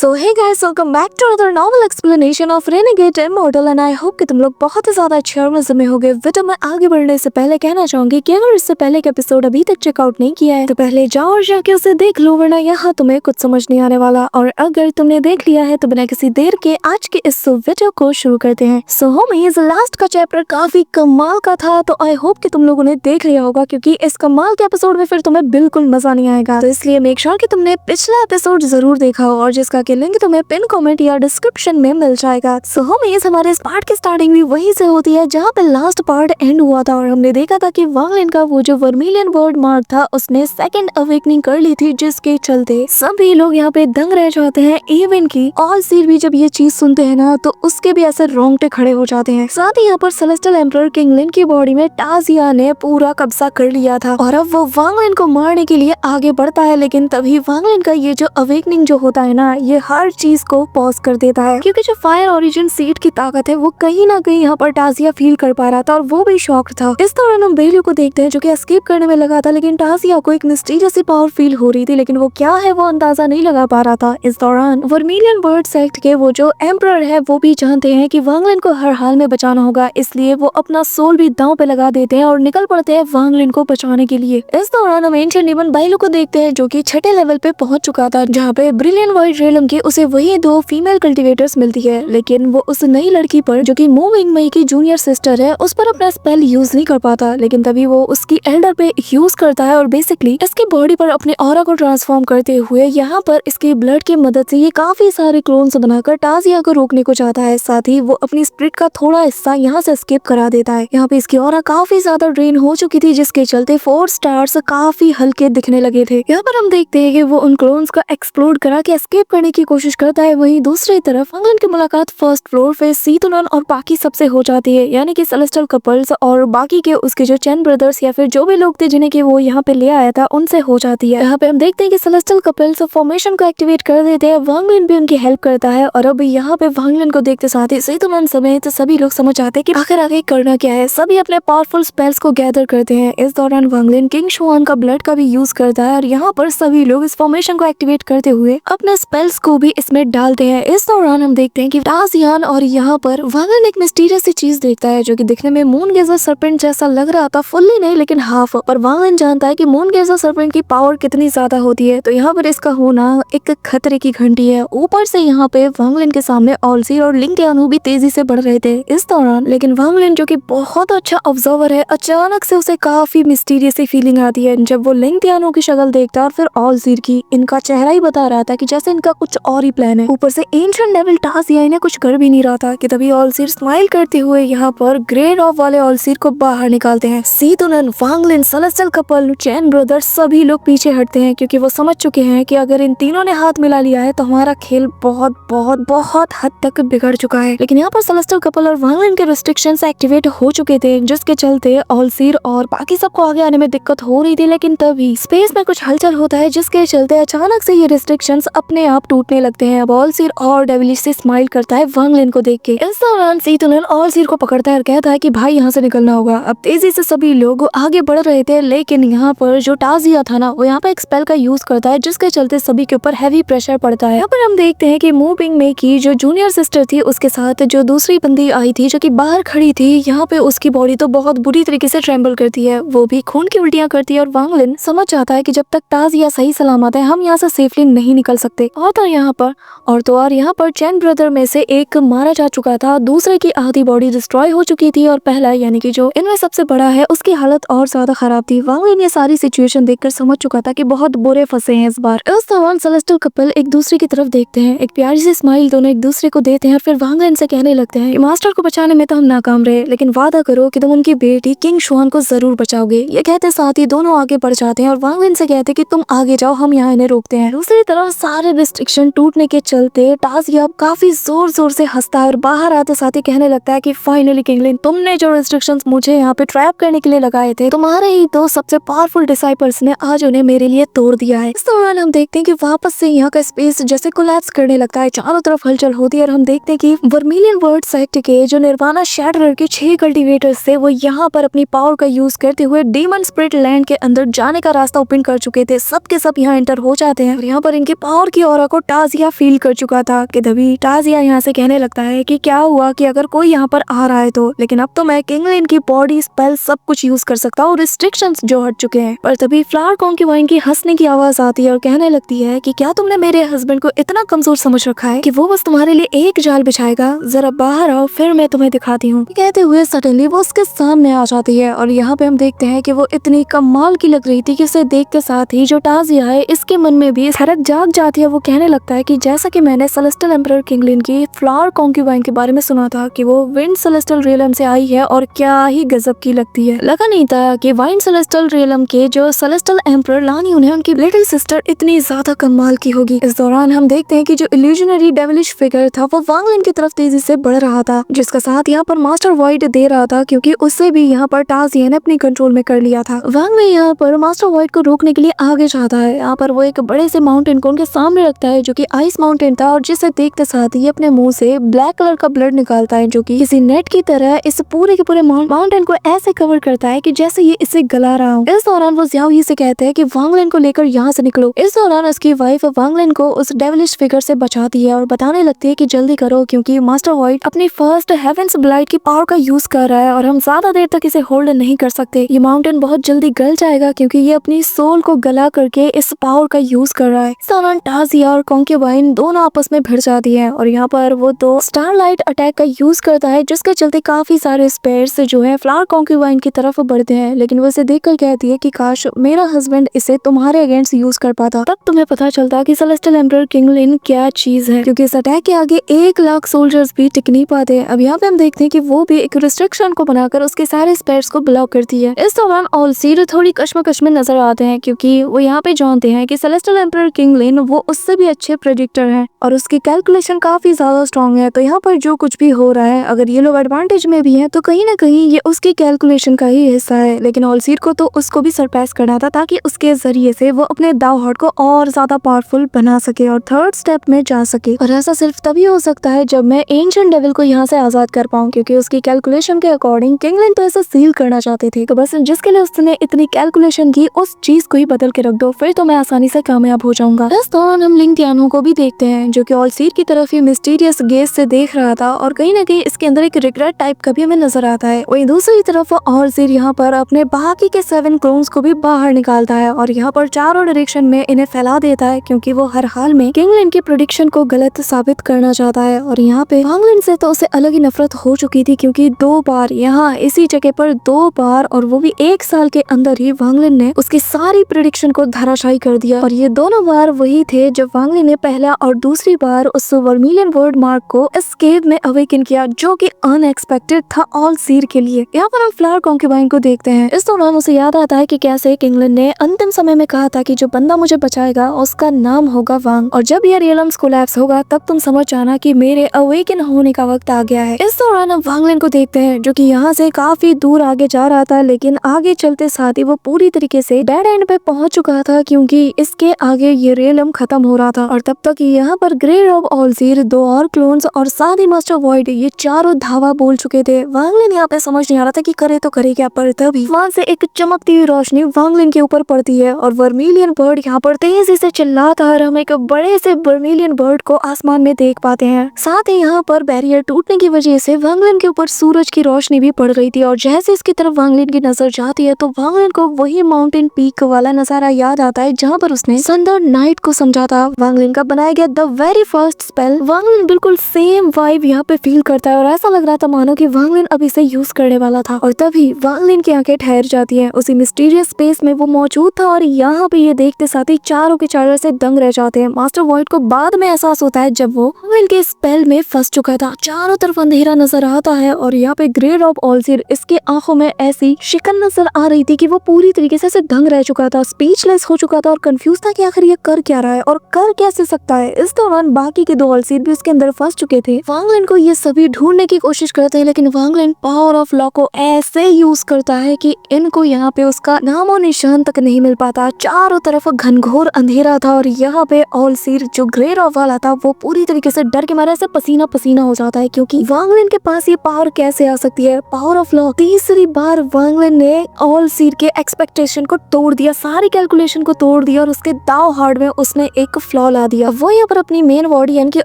So hey guys, welcome back to other novel explanation of renegade immortal and I hope कि तुम लोग बहुत ही ज्यादा अच्छे और मजे में होगे। वीडियो में आगे बढ़ने से पहले कहना चाहूंगी कि अगर इससे पहले का एपिसोड अभी तक चेकआउट नहीं किया है तो पहले जाओ और जाके उसे देख लो, वरना यहाँ तुम्हें कुछ समझ नहीं आने वाला। और अगर तुमने देख लिया है तो बिना किसी देर के आज के इस वीडियो को शुरू करते हैं। सो होमीज, लास्ट का चैप्टर काफी कमाल का था, तो आई होप कि तुम लोगों ने देख लिया होगा, क्योंकि इस कमाल के एपिसोड में फिर तुम्हें बिल्कुल मजा नहीं आएगा। तो इसलिए मेक श्योर कि तुमने पिछला एपिसोड जरूर देखा हो और जिसका कि लिंक तुम्हें पिन कमेंट या डिस्क्रिप्शन में मिल जाएगा। सो होमीज, हमारे इस पार्ट की स्टार्टिंग भी वहीं से होती है जहाँ पे लास्ट पार्ट एंड हुआ था और हमने देखा था कि वांग लिन का वो जो वर्मिलियन वर्ड मार्क था उसने सेकंड अवेकनिंग कर ली थी, जिसके चलते सभी लोग यहाँ पे दंग रह जाते हैं। इवन की ऑल सीर भी जब ये चीज सुनते हैं ना तो उसके भी ऐसे रोंगटे खड़े हो जाते हैं। साथ ही यहाँ पर सेलेस्टियल एम्परर किंग लिन की बॉडी में टाजिया ने पूरा कब्जा कर लिया था और अब वो वांग लिन को मारने के लिए आगे बढ़ता है, लेकिन तभी वांग लिन का ये जो अवेकनिंग जो होता है ना, ये हर चीज को पॉज कर देता है, क्योंकि जो फायर ओरिजिन सीड की ताकत है वो कहीं ना कहीं यहाँ पर टाजिया फील कर पा रहा था और वो भी शॉक्ड था। इस दौरान हम बेलियो को देखते हैं जो कि एस्केप करने में लगा था, लेकिन टाजिया को एक मिस्टीरियस सी पावर फील हो रही थी, लेकिन वो क्या है वो अंदाजा नहीं लगा पा रहा था। इस दौरान वर्मिलियन बर्ड सेक्ट के वो जो एम्परर है वो भी जानते हैं कि वांग लिन को हर हाल में बचाना होगा, इसलिए वो अपना सोल भी दांव पे लगा देते हैं और निकल पड़ते हैं वांग लिन को बचाने के लिए। इस दौरान हम एंशिएंट डीमन बाइलो को देखते हैं जो कि छठे लेवल पे पहुंच चुका था, जहाँ पे ब्रिलियंट वाइट रेलम के उसे वही दो फीमेल कल्टिवेटर्स मिलती है, लेकिन वो उस नई लड़की पर जो कि मूविंग मई की जूनियर सिस्टर है उस पर अपना स्पेल यूज नहीं कर पाता। लेकिन तभी वो उसकी एल्डर पे यूज करता है और बेसिकली इसकी बॉडी पर अपने ऑरा को ट्रांसफॉर्म करते हुए यहाँ पर इसके ब्लड की मदद से ये काफी सारे क्लोन्स बनाकर टाजिया को रोकने को चाहता है। साथ ही वो अपनी स्प्रिट का थोड़ा हिस्सा यहाँ से एस्केप करा देता है। यहाँ पे इसकी ऑरा काफी ज्यादा ड्रेन हो चुकी थी, जिसके चलते 4 स्टार्स काफी हल्के दिखने लगे थे। यहाँ पर हम देखते हैं कि वो उन क्लोन्स का एक्सप्लोड करा के एस्केप करने की कोशिश करता है। वहीं दूसरी तरफ वांग लिन की मुलाकात फर्स्ट फ्लोर पे सीतुलन और बाकी सबसे हो जाती है, यानी कि सेलेस्टियल कपल्स और बाकी के उसके जो चैन ब्रदर्स या फिर जो भी लोग थे जिन्हें कि वो यहाँ पे ले आया था उनसे हो जाती है। यहाँ पे हम देखते हैं कि सेलेस्टियल कपल्स फॉर्मेशन को एक्टिवेट कर देते हैं, वांग लिन भी उनकी हेल्प करता है और अब यहाँ पे वांग लिन को देखते साथ ही सीतुलन समेत सभी लोग समझ जाते हैं कि आखिर आगे करना क्या है। सभी अपने पावरफुल स्पेल्स को गैदर करते हैं। इस दौरान वांग लिन किंग शुआन का ब्लड का भी यूज करता है और यहाँ पर सभी लोग इस फॉर्मेशन को एक्टिवेट करते हुए अपने स्पेल्स को भी इसमें डालते हैं। इस दौरान हम देखते हैं कि टाजियान और यहाँ पर वांग लिन एक मिस्टीरियस सी चीज देखता है जो कि दिखने में मून गेजर सर्पेंट जैसा लग रहा था, फुल्ली नहीं लेकिन हाफ। पर वांग लिन जानता है कि मून गेजर सर्पेंट की पावर कितनी ज्यादा होती है, तो यहाँ पर इसका होना एक खतरे की घंटी है। ऊपर से यहाँ पे वांग लिन के सामने ऑलसीर और लिंग टियानो भी तेजी से बढ़ रहे थे इस दौरान, लेकिन वांग लिन जो कि बहुत अच्छा ऑब्जर्वर है, अचानक से उसे काफी मिस्टीरियस सी फीलिंग आती है जब वो लिंग टियानो की शक्ल देखता है और फिर ऑलसीर की। इनका चेहरा ही बता रहा था कि जैसे इनका कुछ और ही प्लान है। ऊपर से एंशिएंट डेविल टाजिया इन्हें कुछ कर भी नहीं रहा था कि तभी ऑलसीर स्माइल करते हुए यहाँ पर ग्रेड ऑफ वाले ऑलसीर को बाहर निकालते हैं। सीतुलन, वांग लिन, सेलेस्टियल कपल, चैन ब्रदर्स सभी लोग पीछे हटते हैं, क्योंकि वो समझ चुके हैं कि अगर इन तीनों ने हाथ मिला लिया है तो हमारा खेल बहुत बहुत बहुत हद तक बिगड़ चुका है। लेकिन यहाँ पर सेलेस्टियल कपल और वांग लिन के रिस्ट्रिक्शंस एक्टिवेट हो चुके थे, जिसके चलते ऑलसीर और बाकी सबको आगे आने में दिक्कत हो रही थी। लेकिन तभी स्पेस में कुछ हलचल होता है, जिसके चलते अचानक से ये रिस्ट्रिक्शंस अपने आप टूटने लगते हैं। अब ऑलसीर और डेविलिश से स्माइल करता है वांग लिन को देख के। इस दौरान सीतुलन ऑलसीर को पकड़ता है और कहता है कि भाई यहाँ से निकलना होगा। अब तेजी से सभी लोग आगे बढ़ रहे थे, लेकिन यहाँ पर जो टाजिया था ना वो यहाँ पे एक स्पेल का यूज करता है, जिसके चलते सभी के ऊपर हैवी प्रेशर पड़ता है। यहाँ पर हम देखते हैं कि मूविंग में की जो जूनियर सिस्टर थी उसके साथ जो दूसरी बंदी आई थी जो कि बाहर खड़ी थी, यहाँ पे उसकी बॉडी तो बहुत बुरी तरीके से ट्रेम्बल करती है, वो भी खून की उल्टियां करती है और वांग लिन समझ जाता है कि जब तक टाजिया सही सलामत है हम यहाँ से सेफली नहीं निकल सकते। और यहाँ पर चैन ब्रदर में से एक मारा जा चुका था, दूसरे की आधी बॉडी डिस्ट्रॉय हो चुकी थी और पहला यानी कि जो इनमें सबसे बड़ा है उसकी हालत और ज्यादा खराब थी। वांग लिन ये सारी सिचुएशन देखकर समझ चुका था कि बहुत बुरे फंसे हैं इस बार। इस दौरान सेलेस्टियल कपल एक दूसरे की तरफ देखते हैं, एक प्यारी सी स्माइल दोनों एक दूसरे को देते हैं और फिर वांग लिन से कहने लगते हैं मास्टर को बचाने में तो हम नाकाम रहे, लेकिन वादा करो कि तुम उनकी बेटी किंग शुआन को जरूर बचाओगे। ये कहते साथ ही दोनों आगे बढ़ जाते हैं और वांग लिन से कहते कि तुम आगे जाओ, हम यहाँ इन्हें रोकते हैं। दूसरी तरफ सारे रिस्ट्रिक्शन टूटने के चलते टाजिया काफी जोर जोर से हंसता है और बाहर आते साथ ही कहने लगता है कि फाइनली किंग लिन, तुमने जो रिस्ट्रिक्शंस मुझे यहाँ पे ट्रैप करने के लिए लगाए थे, तुम्हारे ही दो सबसे पावरफुल डिसाइपल्स ने आज उन्हें मेरे लिए तोड़ दिया है। इस दौरान हम देखते हैं कि वापस से यहाँ का स्पेस जैसे कोलैप्स करने लगता है, चारों तरफ हलचल होती है और हम देखते हैं कि वर्मिलियन वर्ड सेक्ट के जो निर्वाणा शैटरर के 6 कल्टिवेटर्स थे वो यहाँ पर अपनी पावर का यूज करते हुए डीमन स्पिरिट लैंड के अंदर जाने का रास्ता ओपन कर चुके थे। सब के सब यहाँ एंटर हो जाते हैं और यहाँ पर इनकी पावर की ऑरा को टाजिया फील कर चुका था कि तभी टाजिया यहाँ से कहने लगता है कि क्या हुआ कि अगर कोई यहाँ पर आ रहा है तो, लेकिन अब तो मैं किंगलिन की बॉडी स्पेल सब कुछ यूज कर सकता हूँ, रिस्ट्रिक्शंस जो हट चुके हैं। पर तभी फ्लावर कॉन्क्यूबाइन की हंसने की आवाज आती है और कहने लगती है कि क्या तुमने मेरे हस्बैंड को इतना कमजोर समझ रखा है कि वो बस तुम्हारे लिए एक जाल बिछाएगा, जरा बाहर आओ फिर मैं तुम्हें दिखाती हूँ। कहते हुए सडनली वो उसके सामने आ जाती है और यहाँ पे हम देखते हैं कि वो इतनी कमाल की लग रही थी कि उसे देखते साथ ही जो टाजिया है इसके मन में भी हैरत जाग जाती है। वो कहने लगता है कि जैसा कि मैंने सेलेस्टियल एम्परर किंगलिन की फ्लावर कॉन्क्यूबाइन के बारे में सुना था कि वो विंड सेलेस्टियल रियलम से आई है और क्या ही गजब की लगती है। लगा नहीं था कि वाइंड सेलेस्टियल रियलम के जो सेलेस्टियल एम्परर लानी उन्हें उनकी लिटिल सिस्टर इतनी ज्यादा कमाल की होगी। इस दौरान हम देखते हैं कि जो इल्यूजनरी डेविलिश फिगर था वो वांग लिन की तरफ तेजी से बढ़ रहा था, जिसका साथ यहाँ पर मास्टर वॉइड दे रहा था क्योंकि उससे भी यहाँ पर टाजिया ने अपनी कंट्रोल में कर लिया था। वांग में यहाँ पर मास्टर वॉइड को रोकने के लिए आगे जाता है। यहाँ पर वो एक बड़े से माउंटेन को उनके सामने रखता है जो कि आइस माउंटेन था और जिसे देखते साथ ही अपने मुंह से ब्लैक कलर का ब्लड निकालता है जो कि किसी नेट की तरह इस पूरे के पूरे माउंटेन को ऐसे कवर करता है कि जैसे ये इसे गला रहा हो। इस दौरान वो ज़ियाओ ही से कहते हैं कि वांग लिन को लेकर यहाँ से निकलो। इस दौरान उसकी वाइफ वांग लिन को उस डेविलिश फिगर से बचाती है और बताने लगती है कि जल्दी करो क्योंकि मास्टर वॉइड अपनी फर्स्ट हेवेंस ब्लाइट की पावर का यूज कर रहा है और हम ज्यादा देर तक इसे होल्ड नहीं कर सकते। ये माउंटेन बहुत जल्दी गल जाएगा क्योंकि ये अपनी सोल को गला करके इस पावर का यूज कर रहा है। इस दौरान टाजिया और कॉन्क्यूबाइन दोनों आपस में भिड़ जाती है और यहाँ पर वो दो स्टारलाइट अटैक का यूज करता है जिसके चलते काफी सारे स्पेयर्स जो है फ्लावर कॉन्क्यूबाइन की तरफ बढ़ते हैं, लेकिन वो इसे देखकर कहती है कि काश मेरा हस्बैंड इसे तुम्हारे अगेंस्ट यूज कर पाता। तब तुम्हें पता चलता कि सेलेस्टियल एम्परर किंगलिन क्या चीज है, क्योंकि इस अटैक के आगे 1 लाख सोल्जर्स भी टिक नहीं पाते। अब यहाँ पे हम देखते हैं कि वो भी एक रिस्ट्रिक्शन को बनाकर उसके सारे स्पेयर्स को ब्लॉक करती है। इस दौरान ऑलसीर थोड़ी कश्मकश में नजर आते हैं क्योंकि वो यहाँ पे जानते हैं कि सेलेस्टियल एम्परर किंगलिन वो उससे भी अच्छे प्रेडिक्टर हैं और उसकी कैलकुलेशन काफी ज्यादा स्ट्रॉन्ग है। तो यहाँ पर जो कुछ भी हो रहा है अगर ये लोग एडवांटेज में भी है तो कहीं ना कहीं ये उसकी कैलकुलेशन का ही हिस्सा है, लेकिन ऑलसीर को तो उसको भी सरपास करना था ताकि उसके जरिए से वो अपने दावहॉर्ड को और ज्यादा पावरफुल बना सके और थर्ड स्टेप में जा सके। और ऐसा सिर्फ तभी हो सकता है जब मैं एंशिएंट डेविल को यहाँ से आजाद कर पाऊँ, क्योंकि उसकी कैलकुलेशन के अकॉर्डिंग किंगलिन तो ऐसा सील करना चाहते थे। तो बस जिसके लिए उसने इतनी कैलकुलेशन की उस चीज को ही बदल के रख दो, फिर तो मैं आसानी से कामयाब हो जाऊंगा। इस दौरान हम लिंग तियानो को भी देखते हैं जो कि ऑलसीर की तरफ ही मिस्टीरियस गेज से देख रहा था और कहीं ना कहीं इसके अंदर एक रिग्रेट टाइप का भी हमें नजर आता है। वहीं दूसरी तरफ ऑलसीर यहाँ पर अपने बाकी के 7 क्लोन्स को भी बाहर निकालता है और यहाँ पर चारों डायरेक्शन में इन्हें फैला देता है क्योंकि वो हर हाल में किंगलिन की प्रेडिक्शन को गलत साबित करना चाहता है। और यहाँ पे वांगलिन से तो उसे अलग ही नफरत हो चुकी थी क्योंकि 2 बार यहाँ इसी जगह पर 2 बार और वो भी 1 साल के अंदर ही वांगलिन ने उसकी सारी प्रेडिक्शन को धराशायी कर दिया। और ये दोनों बार वही थे जब वांगलिन ने पहला और दूसरी बार उस वर्मिलियन वर्ड मार्क को इस केव में अवेकन किया जो कि अनएक्सपेक्टेड था ऑलसीर के लिए। यहाँ पर हम फ्लावर कॉन्क्यूबाइन को देखते हैं। इस दौरान उसे याद आता है कि कैसे किंगलिन ने अंतिम समय में कहा था कि जो बंदा मुझे बचाएगा उसका नाम होगा वांग और जब ये रियलम्स कोलैप्स होगा तब तुम समझ जाना कि मेरे अवेकन होने का वक्त आ गया है। इस दौरान हम वांगलिन को देखते हैं जो कि यहाँ से काफी दूर आगे जा रहा था, लेकिन आगे चलते साथ ही वो पूरी तरीके से डेड एंड पे पहुंच चुका था क्योंकि इसके आगे ये रियलम खत्म हो रहा था। और तब तक यहाँ पर ग्रे रॉब ऑलसीर 2 और क्लोन्स और साथ ही मास्टर वॉइड ये चारों धावा बोल चुके थे। वांगलिन यहाँ पे समझ नहीं आ रहा था कि करे तो करे क्या, पर तभी वहां से एक चमकती हुई रोशनी वांगलिन के ऊपर पड़ती है और वर्मिलियन बर्ड यहाँ पर तेजी से चिल्लाता है और हम एक बड़े से वर्मिलियन बर्ड को आसमान में देख पाते हैं। साथ ही यहाँ पर बैरियर टूटने की वजह से वांगलिन के ऊपर सूरज की रोशनी भी पड़ रही थी और जैसे इसकी तरफ वांगलिन की नजर जाती है तो वांगलिन को वही माउंटेन पीक वाला नजारा याद आता है जहाँ पर उसने संडर नाइट को समझा था। वांगलिन का बनाया गया the very first spell Wanglin बिल्कुल सेम वाइब यहाँ पे फील करता है और ऐसा लग रहा था मानो कि वांगलिन अब इसे यूज करने वाला था। और तभी वांगलिन की आंखें ठहर जाती हैं। उसी मिस्टीरियस स्पेस में वो मौजूद था और यहाँ पे ये देखते साथ ही चारों के चारों से दंग रह जाते हैं। मास्टर वॉइड को बाद में एहसास होता है जब वो वांगलिन के स्पेल में फंस चुका था। चारों तरफ अंधेरा नजर आता है और यहाँ पे ग्रे रॉब ऑलसीर इसके आंखों में ऐसी शिकन नजर आ रही थी कि वो पूरी तरीके से दंग रह चुका था, स्पीचलेस हो चुका था और कंफ्यूज था कि आखिर ये कर क्या रहा है और कर कैसे सकता है। इस दौरान बाकी के 2 ऑलसीर भी उसके अंदर फंस चुके थे। वांगलिन को ये सभी ढूंढने की कोशिश करते हैं लेकिन वांगलिन पावर ऑफ लॉ को ऐसे यूज करता है कि इनको यहाँ पे उसका नामो निशान तक नहीं मिल पाता। चारों तरफ घनघोर अंधेरा था और यहाँ पे ऑलसीर जो ग्रे रॉब वाला था वो पूरी तरीके से डर के मारे से पसीना पसीना हो जाता है क्योंकि वांगलिन के पास ये पावर कैसे आ सकती है, पावर ऑफ लॉ। तीसरी बार वांगलिन ने ऑलसीर के एक्सपेक्टेशन को तोड़ दिया, सारी कैलकुलेशन को तोड़ दिया और उसके दाव हार्ड में उसने एक फ्लॉ जला दिया। वो यहाँ पर अपनी मेन बॉडी यानी कि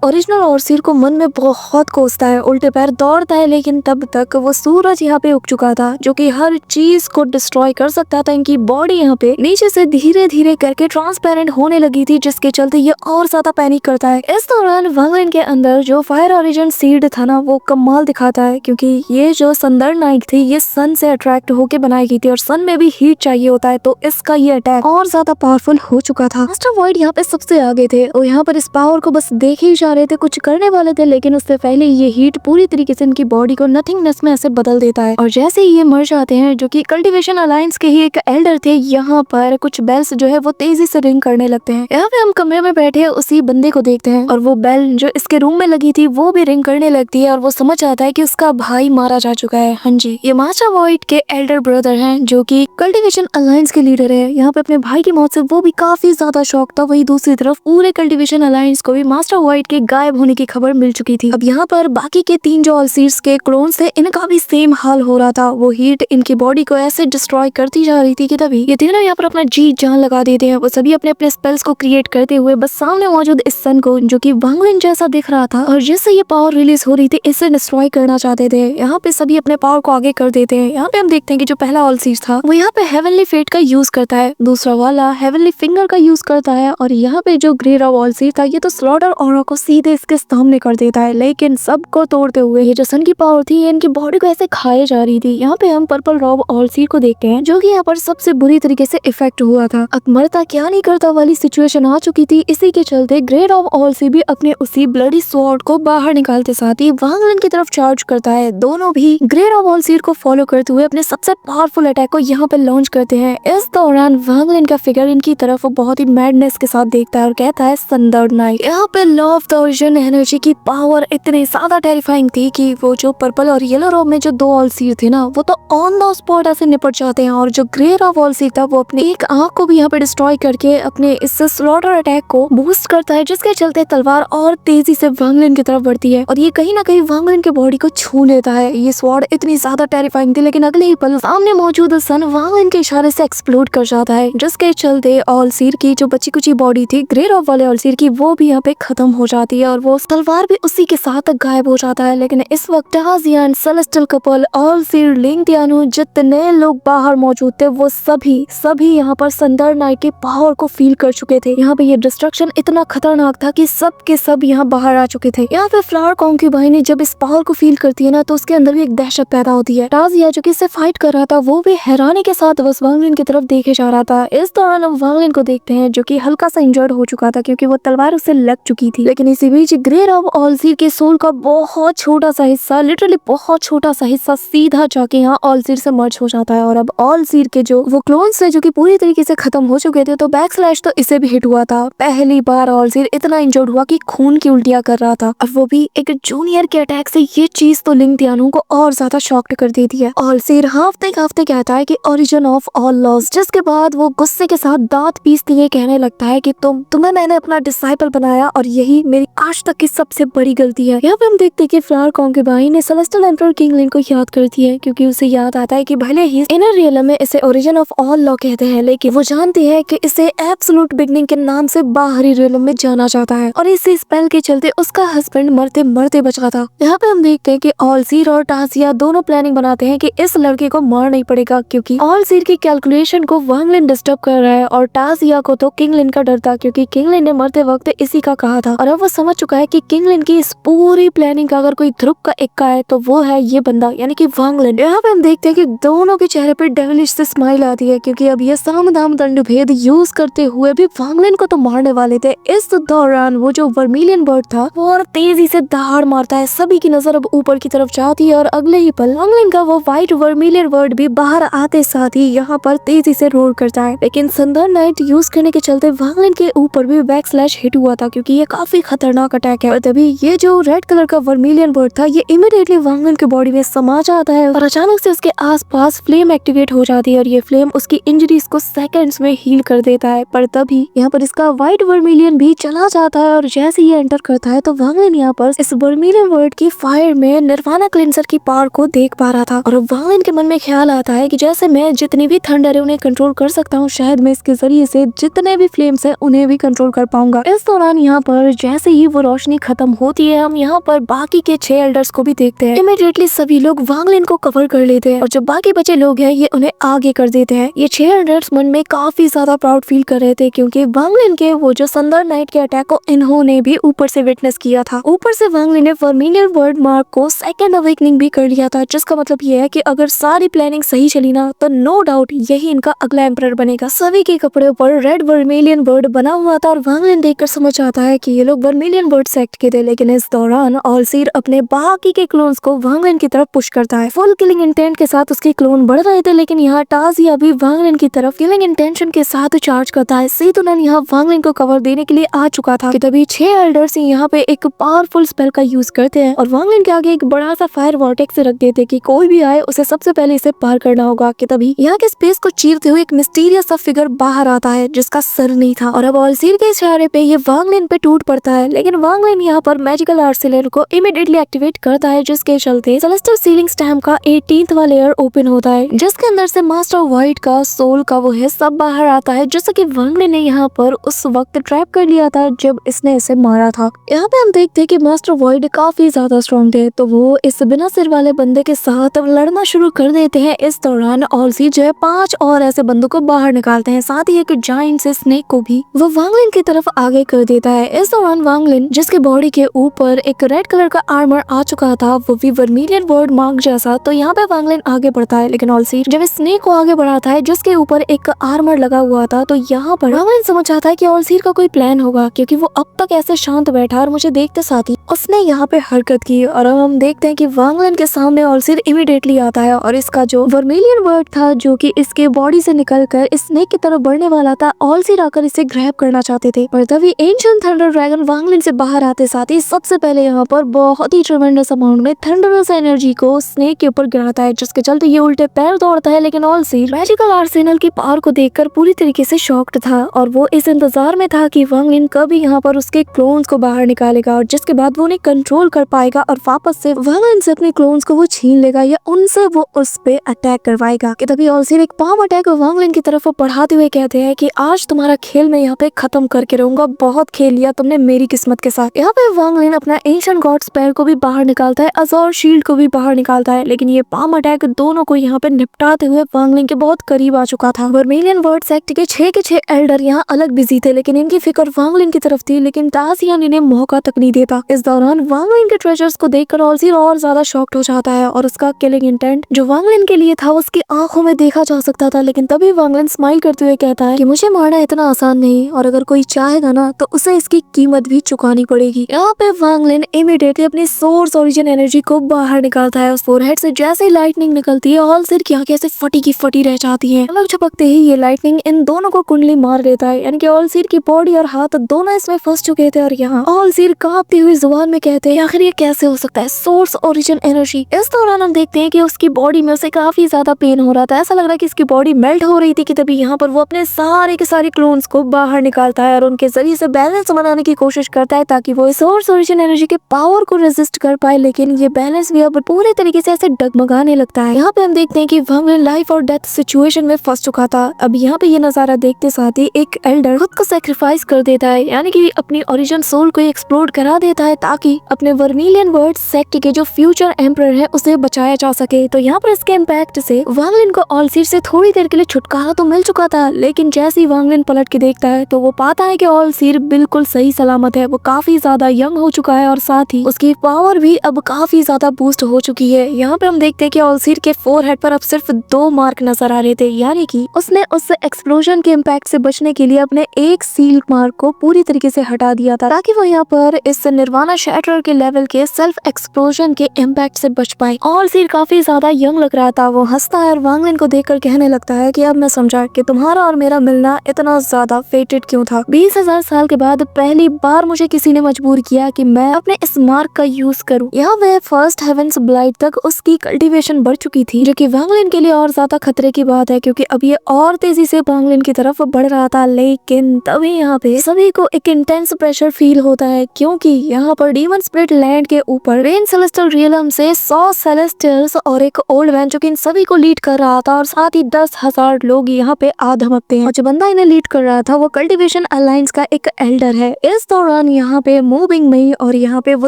ओरिजिनल ऑलसीर को मन में बहुत कोसता है, उल्टे पैर दौड़ता है, लेकिन तब तक वो सूरज यहाँ पे उग चुका था जो कि हर चीज को डिस्ट्रॉय कर सकता था। इनकी बॉडी यहाँ पे नीचे से धीरे धीरे करके ट्रांसपेरेंट होने लगी थी, जिसके चलते ये और ज्यादा पैनिक करता है। इस दौरान वांग लिन के अंदर जो फायर ओरिजिन सीड था ना, वो कमाल दिखाता है, क्योंकि ये जो संदर नाइट थी ये सन से अट्रैक्ट होके बनाई गई थी और सन में भी हीट चाहिए होता है, तो इसका ये अटैक और ज्यादा पावरफुल हो चुका था। मास्टर वॉइड यहाँ पे सबसे आगे थे और यहाँ पर इस पावर को बस देखे ही जा रहे थे, कुछ करने वाले थे, लेकिन उससे पहले ये हीट पूरी तरीके से इनकी बॉडी को नथिंगनेस में ऐसे बदल देता है। और जैसे ही ये मर जाते हैं, जो कि कल्टीवेशन अलायंस के ही एक एल्डर थे, यहाँ पर कुछ बेल्स जो है वो तेजी से रिंग करने लगते हैं। यहाँ पे हम कमरे में बैठे उसी बंदे को देखते हैं और वो बेल जो इसके रूम में लगी थी वो भी रिंग करने लगती है और वो समझ आता है कि उसका भाई मारा जा चुका है। हाँ जी, ये मास्टर वॉइड के एल्डर ब्रदर हैं जो कि कल्टीवेशन अलायंस के लीडर है। यहाँ पे अपने भाई की मौत से वो भी काफी ज्यादा शॉक था। वही दूसरी तरफ पूरे कल्टीवेशन अलायंस को भी मास्टर वॉइड के गायब होने की खबर मिल चुकी थी। अब यहाँ पर बाकी के 3 जो ऑलसीर्स के क्लोन्स थे, इनका भी सेम हाल हो रहा था। वो हीट इनकी बॉडी को ऐसे डिस्ट्रॉय करती जा रही थी कि तभी ये तीनों यहाँ पर अपना जी जान लगा देते हैं। वो सभी अपने अपने स्पेल्स को क्रिएट करते हुए बस सामने मौजूद इस सन को, जो कि वांग लिन जैसा दिख रहा था और जिससे ये पावर रिलीज हो रही थी, इसे डिस्ट्रॉय करना चाहते थे। यहाँ पे सभी अपने पावर को आगे कर देते हैं। यहाँ पे हम देखते हैं कि जो पहला ऑलसीर था वो यहाँ पे हेवनली फेट का यूज करता है, दूसरा वाला हेवनली फिंगर का यूज करता है, और यहाँ पे जो ग्रे रॉब ऑलसीर था ये तो स्लॉटर ऑरा को सीधे इसके सामने कर देता है। लेकिन सबको तोड़ते हुए ये जो सन की पावर थी ये इनकी बॉडी को ऐसे खाए जा रही थी। यहाँ पे हम पर्पल रॉब ऑलसीर को देखते हैं, जो कि यहाँ पर सबसे बुरी तरीके से इफेक्ट हुआ था। अब मरता क्या नहीं करता वाली सिचुएशन आ चुकी थी। इसी के चलते ग्रे रॉब ऑलसीर भी अपने उसी ब्लडी स्वॉर्ड को बाहर निकालते साथ ही वांग लिन की तरफ चार्ज करता है। दोनों भी ग्रे रॉब ऑलसीर को फॉलो करते हुए अपने सबसे पावरफुल अटैक को यहाँ पे लॉन्च करते हैं। इस दौरान वांग लिन का फिगर इनकी तरफ बहुत ही मैडनेस के साथ देखता है और कहता है संदर नाइट। यहाँ पे law of the origin energy की पावर इतनी ज्यादा टेरिफाइंग थी कि वो जो पर्पल और येलो रॉब में जो 2 ऑलसीर थे ना, वो तो ऑन द स्पॉट ऐसे निपट जाते हैं, और जो ग्रे रॉब ऑलसीर था वो अपनी एक आंख को भी यहाँ पे डिस्ट्रॉय करके अपने इस स्लॉटर अटैक को बूस्ट करता है, जिसके चलते तलवार और तेजी से वांग लिन की तरफ बढ़ती है और ये कहीं ना कहीं वांग लिन के बॉडी को छू लेता है। ये स्वॉर्ड इतनी ज्यादा टेरिफाइंग थी, लेकिन अगले ही पल सामने मौजूद सन वांग लिन के इशारे से एक्सप्लोड कर जाता है, जिसके चलते ऑलसीर की जो बची कुची बॉडी थी ग्रे रॉब वाले ऑलसीर की, वो भी यहाँ पे खत्म हो जाती है और वो तलवार भी उसी के साथ गायब हो जाता है। लेकिन इस वक्त टाजियन, सेलेस्टियल कपल, ऑलसीर, लिंगटियानु, जितने लोग बाहर मौजूद थे वो सभी यहाँ पर संदर नाइट के पावर को फील कर चुके थे। यहाँ पे ये डिस्ट्रक्शन इतना खतरनाक था कि सब के सब यहाँ बाहर आ चुके थे। यहाँ पे फ्लावर कॉन्क्यूबाइन जब इस पावर को फील करती है ना, तो उसके अंदर भी एक दहशत पैदा होती है। टाजिया जो कि इससे फाइट कर रहा था वो भी हैरानी के साथ बस वांग लिन की तरफ देखे जा रहा था। इस दौरान हम वांग लिन को देखते हैं जो कि हल्का सा इंजर्ड हो चुका था क्योंकि वो तलवार उसे लग चुकी थी। लेकिन इसी बीच ग्रे रॉब ऑलसीर के सोल का बहुत छोटा सा हिस्सा, लिटरली बहुत छोटा सा हिस्सा सीधा जाके यहाँ ऑलसीर से मर्ज हो जाता है और अब ऑलसीर के जो वो क्लोन्स थे जो कि पूरी तरीके से खत्म हो चुके थे, तो बैक स्लैश तो इसे भी हिट हुआ था। पहली बार ऑलसीर इतना इंजर्ड हुआ कि खून की उल्टियां कर रहा था, और वो भी एक जूनियर के अटैक से। ये चीज तो लिंगटियानु को और ज्यादा शॉक्ड कर देती है। ऑलसीर हाफते कहता है कि ओरिजिन ऑफ ऑल लॉस, जिसके बाद वो गुस्से के साथ दांत पीसते हुए कहने लगता है कि तुम्हें मैंने अपना डिसाइपल बनाया और यही मेरी आज तक की सबसे बड़ी गलती है। यहाँ पे हम देखते हैं कि फ्लावर कॉन्क्यूबाइन ने सेलेस्टियल एम्परर किंग लिन को याद करती है, क्योंकि उसे याद आता है कि भले ही इनर रियलम में इसे ओरिजिन ऑफ ऑल लॉ कहते हैं, लेकिन वो जानती है कि इसे एब्सोल्यूट बिगनिंग के नाम से बाहरी रियलम में जाना जाता है, और इसी स्पेल के चलते उसका हस्बैंड मरते मरते बचा था। यहाँ पे हम देखते हैं कि ऑलसीर और टाजिया दोनों प्लानिंग बनाते हैं कि इस लड़के को मार नहीं पड़ेगा, क्योंकि ऑलसीर की कैलकुलेशन को वांग लिन डिस्टर्ब कर रहा है, और टाजिया को तो किंग लिन का डर था, क्योंकि किंग लिन ने मरते वक्त इसी का कहा था, और अब वो समझ चुका है कि किंग लिन की इस पूरी प्लानिंग का अगर कोई ध्रुव का इक्का है तो वो है ये बंदा, यानी कि वांग लिन। यहाँ पे हम देखते हैं कि दोनों के चेहरे पे डेविलिश से स्माइल आती है, क्योंकि अब ये साम दाम दंड भेद यूज करते हुए भी वांग लिन को तो मारने वाले थे। इस दौरान वो जो वर्मिलियन बर्ड था वो और तेजी से दहाड़ मारता है। सभी की नजर अब ऊपर की तरफ जाती है और अगले ही पल वांग लिन का वो व्हाइट वर्मिलियन बर्ड भी बाहर आते साथ ही यहाँ पर तेजी से रोर करता है। लेकिन संदर नाइट यूज करने के चलते वांग लिन के ऊपर भी बैक स्लैश हिट हुआ था, क्योंकि ये काफी खतरनाक अटैक है। और तभी ये जो रेड कलर का वर्मिलियन बर्ड था ये इमीडिएटली वांग लिन के बॉडी में समा जाता है और अचानक से उसके आसपास फ्लेम एक्टिवेट हो जाती है, और ये फ्लेम उसकी इंजरीज को सेकंड्स में हील कर देता है। पर तभी यहाँ पर इसका व्हाइट वर्मिलियन भी चला जाता है, और जैसे ये एंटर करता है तो वांग लिन यहाँ पर इस वर्मिलियन बर्ड की फायर में निर्वाणा क्लेंसर की पावर को देख पा रहा था, और वांग लिन के मन में ख्याल आता है कि जैसे मैं जितनी भी थंडर है उन्हें कंट्रोल कर सकता हूँ, शायद मैं इसके जरिए से जितने भी फ्लेम्स है उन्हें भी कंट्रोल कर पाऊंगा। इस दौरान यहाँ पर जैसे ही वो रोशनी खत्म होती है, हम यहाँ पर बाकी के 6 एल्डर्स को भी देखते हैं। इमीडिएटली सभी लोग वांगलिन को कवर कर लेते हैं और जो बाकी बचे लोग हैं ये उन्हें आगे कर देते हैं। ये 6 एल्डर्स मन में काफी ज्यादा प्राउड फील कर रहे थे क्योंकि वांगलिन के वो जो संदर नाइट के अटैक को इन्होंने भी ऊपर से विटनेस किया था। ऊपर से वांगलिन ने वर्मिलियन वर्ड मार्क को सेकंड अवेकनिंग भी कर लिया था, जिसका मतलब ये है कि अगर सारी प्लानिंग सही चली ना तो नो डाउट यही इनका अगला एम्परर बनेगा। सभी के कपड़े पर रेड वर्मिलियन वर्ड बना हुआ था और वांगलिन देखकर समझ आता है कि ये लोग वर्मिलियन वर्ड सेक्ट के थे। लेकिन इस दौरान ऑलसीर अपने बाकी के क्लोन्स को वांगलिन की तरफ पुश करता है। फुल किलिंग इंटेंट के साथ उसके क्लोन बढ़ रहे थे, लेकिन यहाँ टाजिया भी वांगलिन की तरफ किलिंग इंटेंशन के साथ चार्ज करता है। सेतुनन यहाँ वांगलिन को कवर देने के लिए आ चुका था कि तभी 6 एल्डर्स यहाँ पे एक पावरफुल स्पेल का यूज करते हैं और वांगलिन के आगे एक बड़ा सा फायर वॉर्टेक्स रख देते हैं कि कोई भी आए उसे सबसे पहले इसे पार करना होगा। कि तभी यहाँ के स्पेस को चीरते हुए एक मिस्टीरियस सा फिगर बाहर आता है जिसका सर नहीं था और अब ऑलसीर के इशारे पे ये वांगलिन पे टूट पड़ता है। लेकिन वांगलिन यहाँ पर मैजिकल आर्सेलर को इमीडिएटली एक्टिवेट करता है, जिसके चलते सेलेस्टियल सीलिंग स्टैम्प का 18th वाला लेयर ओपन होता है, जिसके अंदर से मास्टर वाइट का सोल का वो हिस्सा बाहर आता है, जैसा कि वांगलिन ने यहाँ पर उस वक्त ट्रैप कर लिया था जब इसने इसे मारा था। यहाँ पे हम देखते हैं कि मास्टर वाइट काफी ज्यादा स्ट्रॉन्ग थे, तो वो इस बिना सिर वाले बंदे के साथ लड़ना शुरू कर देते हैं। इस दौरान ऑलसी जो है 5 और ऐसे बंदों को बाहर निकालते हैं, साथ ही एक जायंट से स्नेक को भी वो वांगलिन की तरफ आगे कर देता है। इस दौरान वांगलिन जिसके बॉडी के ऊपर एक रेड कलर का आर्मर आ चुका था, वो भी वर्मिलियन वर्ड मार्क जैसा, तो यहाँ पे वांगलिन आगे बढ़ता है। लेकिन ऑलसी जब स्नेक को आगे बढ़ाता है जिसके ऊपर एक आर्मर लगा हुआ था, तो यहाँ पर वांगलिन समझ आता है कि ऑलसीर का कोई प्लान होगा, क्योंकि वो अब तक ऐसे शांत बैठा और मुझे देखते साथ ही उसने यहाँ पे हरकत की। और अब हम देखते हैं कि वांगलिन के सामने ऑलसीर इमीडिएटली आता है और इसका जो वर्मिलियन वर्ड था जो कि इसके बॉडी से निकलकर स्नेक की तरफ बढ़ने वाला था, ऑलसीर आकर इसे ग्रैब करना चाहते थे। और तभी एंशिएंट थंडर ड्रैगन वांगलिन से बाहर आते साथ ही सबसे पहले यहाँ पर बहुत ही ट्रेमेंडस अमाउंट में थंडरस एनर्जी को स्नेक के ऊपर गिराता है, जिसके चलते ये उल्टे पैर दौड़ता है। लेकिन ऑलसीर मैजिकल आर्सेनल की पावर को देखकर पूरी तरीके से शॉक्ड था और वो इस इंतजार में था कि वांगलिन कभी यहाँ पर उसके क्लोन्स को बाहर निकालेगा और जिसके बाद वो उन्हें कंट्रोल कर पाएगा और वापस से वांगलिन से अपने क्लोन्स को वो छीन लेगा या उनसे वो उस पे अटैक करवाएगा। कि तभी ऑलसीर एक पाम अटैक वांगलिन की तरफ बढ़ाते हुए कहते हैं कि आज तुम्हारा खेल मैं यहाँ पे खत्म करके रहूंगा, बहुत खेल लिया तुमने मेरी किस्मत के साथ। यहाँ पे वांगलिन अपना एंशिएंट गॉड स्पेयर को भी बाहर निकालता है, अज़ोर शील्ड को भी बाहर निकालता है, लेकिन ये पाम अटैक दोनों को यहाँ पे निपटाते हुए वांगलिन के बहुत करीब आ चुका था। वर्मिलियन वर्ड सेक्ट के 6 के 6 एल्डर यहाँ अलग बिजी थे, लेकिन इनकी फिक्र वांगलिन की तरफ थी, लेकिन टाजियन इन्हें मौका तक नहीं देता। इस दौरान वांगलिन के ट्रेजर्स को देखकर ऑलसीर और ज्यादा शॉक्ड हो जाता है और उसका किलिंग इंटेंट जो वांगलिन के लिए था उसकी आंखों में देखा जा सकता था। लेकिन तभी वांगलिन स्माइल करते हुए कहता है कि मुझे मारना इतना आसान नहीं और अगर कोई चाहेगा ना तो उसे इसकी कीमत भी चुकानी पड़ेगी। यहाँ पे वांगलिन इमीडिएटली अपनी सोर्स ओरिजिन एनर्जी को बाहर निकालता है। उस फोरहेड से जैसे ही लाइटनिंग निकलती है ऑलसीर की आंखें ऐसे फटी की फटी रह जाती हैं। अलग झपकते ही ये लाइटनिंग इन दोनों को कुंडली मार देता है, यानी कि ऑलसीर की बॉडी और हाथ दोनों इसमें फंस चुके थे और यहाँ ऑलसीर कांपती हुई जुबान में कहते हैं आखिर ये कैसे हो सकता है, सोर्स ओरिजिन एनर्जी। इस दौरान हम देखते हैं कि उसकी बॉडी में उसे काफी ज्यादा पेन हो रहा था, ऐसा लग रहा है कि इसकी बॉडी मेल्ट हो रही थी। कि तभी यहाँ पर वो अपने सारे के सारे क्लोन्स को बाहर निकालता है और उनके जरिए से बैलेंस बनाने की कोशिश करता है ताकि वो सोर्स ओरिजिन एनर्जी के पावर को रेजिस्ट कर पाए, लेकिन ये बैलेंस भी अब पूरे तरीके से ऐसे डगमगाने लगता है। यहाँ पे हम देखते हैं कि वांगलिन लाइफ और डेथ सिचुएशन में फंस चुका था। अब यहाँ पे ये नजारा देखते साथ ही एक एल्डर खुद को सैक्रिफाइस कर देता है, यानी कि अपनी ओरिजिन सोल को एक्सप्लोड करा देता है ताकि अपने वर्मिलियन वर्ड सेक्ट के जो फ्यूचर एम्परर है उसे बचाया जा सके। तो यहाँ पर इसके इम्पैक्ट से वांगलिन को ऑलसीर से थोड़ी देर के लिए छुटकारा तो मिल चुका था, लेकिन जैसे ही वांगलिन पलट के देखता है तो वो पाता है कि ऑलसीर बिल्कुल सही सलामत है। वो काफी ज्यादा यंग हो चुका है और साथ ही उसकी पावर भी अब काफी ज्यादा बूस्ट हो चुकी है। यहाँ पे हम देखते हैं कि ऑलसीर के फोरहेड पर अब सिर्फ 2 मार्क नजर आ रहे थे, यानी कि उसने उस एक्सप्लोजन के इम्पैक्ट से बचने के लिए अपने एक सील मार्क को पूरी तरीके से हटा दिया था ताकि वो यहाँ पर इस निर्वाणा शैटर के लेवल के सेल्फ एक्सप्लोजन के इम्पैक्ट से बच पाए। ऑलसीर काफी ज्यादा यंग लग रहा था। वो हंसता है और वांगलिन को देखकर कहने लगता है कि अब मैं समझा कि तुम्हारा और मेरा मिलना इतना ज्यादा फेटेड क्यों था। 20,000 साल के बाद पहली बार मुझे किसी ने मजबूर किया कि मैं अपने इस मार्क का यूज करूं। यहाँ वह फर्स्ट हेवेंस ब्लाइट तक उसकी कल्टीवेशन बढ़ चुकी थी, जो कि वांगलिन के लिए और ज्यादा खतरे की बात है क्योंकि अब ये और तेजी से वांगलिन की तरफ बढ़ रहा था। लेकिन तभी यहाँ पे सभी को एक इंटेंस प्रेशर फील होता है क्योंकि यहाँ पर डीमन स्पिरिट लैंड के ऊपर रेन सेलेस्टियल रियलम से 100 सेलेस्टियल्स और एक ओल्ड मैन जो कि इन सभी को लीड कर रहा था और साथ ही 10,000 लोग यहाँ पे आ धमकते हैं। और जो बंदा इन्हें लीड कर रहा था वो कल्टीवेशन अलायंस का एक एल्डर है। इस दौरान यहाँ पे मूविंग में और यहाँ पे वो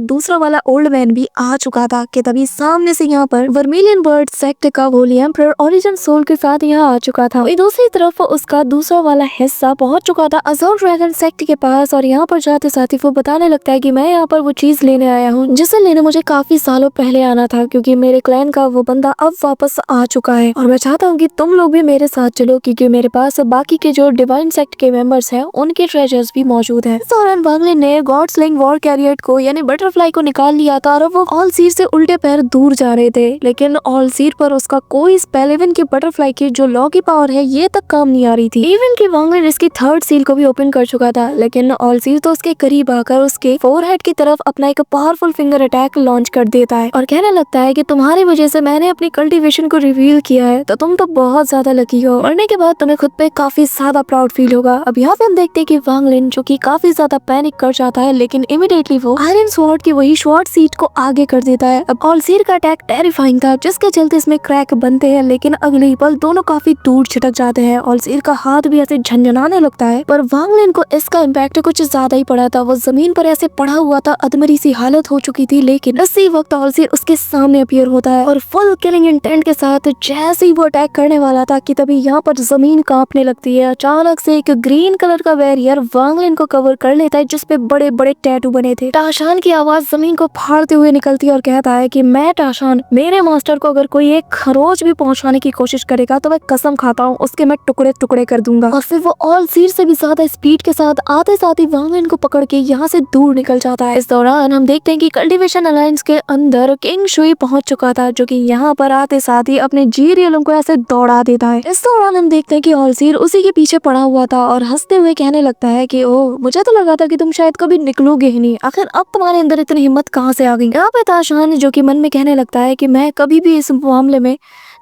दूसरा वाला ओल्ड मैन भी आ चुका था कि तभी सामने से यहाँ पर वर्मिलियन बर्ड सेक्ट का वोली एम्परर ओरिजिन सोल के साथ यहाँ आ चुका था। वहीं दूसरी तरफ उसका दूसरा वाला हिस्सा पहुंच चुका था अज़ोर ड्रैगन सेक्ट के पास और यहाँ पर जाते साथ ही वो बताने लगता है कि मैं यहाँ पर वो चीज लेने आया हूँ जिसे लेने मुझे काफी सालों पहले आना था, क्योंकि मेरे क्लैन का वो बंदा अब वापस आ चुका है और मैं चाहता हूँ कि तुम लोग भी मेरे साथ चलो, क्योंकि मेरे पास बाकी के जो डिवाइन सेक्ट के मेंबर्स हैं उनके ट्रेजर्स भी मौजूद हैं। इस दौरान वांगलिन ने गॉड स्लेइंग वॉर कैरियर को यानी बटरफ्लाई को निकाल लिया था और वो ऑल सीर से उल्टे पैर दूर जा रहे थे, लेकिन ऑल सीर पर उसका कोई स्पेल इवन की बटरफ्लाई की जो लॉ की पावर है ये तक काम नहीं आ रही थी। इवन की वांगलिन इसकी थर्ड सील को भी ओपन कर चुका था, लेकिन ऑल सीर तो उसके करीब आकर उसके फोरहेड की तरफ अपना एक पावरफुल फिंगर अटैक लॉन्च कर देता है और कहने लगता है कि तुम्हारी वजह से मैंने अपनी कल्टीवेशन को रिवील किया है, तो तुम तो बहुत ज्यादा लकी हो। मरने के बाद तुम्हें खुद पे काफी ज्यादा प्राउड फील होगा। अब यहाँ पे हम देखते हैं कि वांगलिन जो कि काफी ज्यादा पैनिक कर जाता है, लेकिन इमीडिएटली वो आयरन स्वॉर्ड की वही शॉर्ट सीट को आगे कर देता है। अब ऑलसीर का अटैक टेरिफाइंग था, जिसके चलते इसमें क्रैक बनते हैं, लेकिन अगले ही पल दोनों काफी दूर छिटक जाते हैं। ऑलसीर का हाथ भी ऐसे झंझनाने लगता है, पर वांगलिन को इसका इम्पैक्ट कुछ ज्यादा ही पड़ा था। वो जमीन पर ऐसे पड़ा हुआ था, अधमरी सी हालत हो चुकी थी, लेकिन इसी वक्त ऑलसीर उसके सामने अपीयर होता है और फुल किलिंग इंटेंट के साथ जैसे ही वो अटैक करने वाला था कि तभी यहाँ पर जमीन कांपने लगती है। अचानक से एक ग्रीन कलर का बैरियर वांगलिन को कवर कर लेता है, जिसपे बड़े बड़े टैटू बने थे। टाशान की आवाज जमीन को फाड़ते हुए निकलती है और कहता है कि मैं टाशान, मेरे मास्टर को अगर कोई एक खरोच भी पहुंचाने की कोशिश करेगा तो मैं कसम खाता हूँ उसके मैं टुकड़े टुकड़े कर दूंगा। और फिर वो ऑल सीर से भी ज्यादा स्पीड के साथ आते साथ ही वांगलिन को पकड़ के यहाँ से दूर निकल जाता है। इस दौरान हम देखते हैं कि कल्टीवेशन अलायंस के अंदर किंग शुई पहुंच चुका था, जो कि यहाँ पर आते साथ ही अपने जीरियलम को ऐसे दौड़ा देता है। इस दौरान हम देखते हैं कि ऑलसीर उसी के पीछे पड़ा हुआ था और हंसते हुए कहने लगता है कि ओह, मुझे तो लगा था कि तुम शायद कभी निकलोगे ही नहीं, आखिर अब तुम्हारे अंदर इतनी हिम्मत कहाँ से आ गई। यहाँ पे ताशान जो कि मन में कहने लगता है कि मैं कभी भी इस मामले में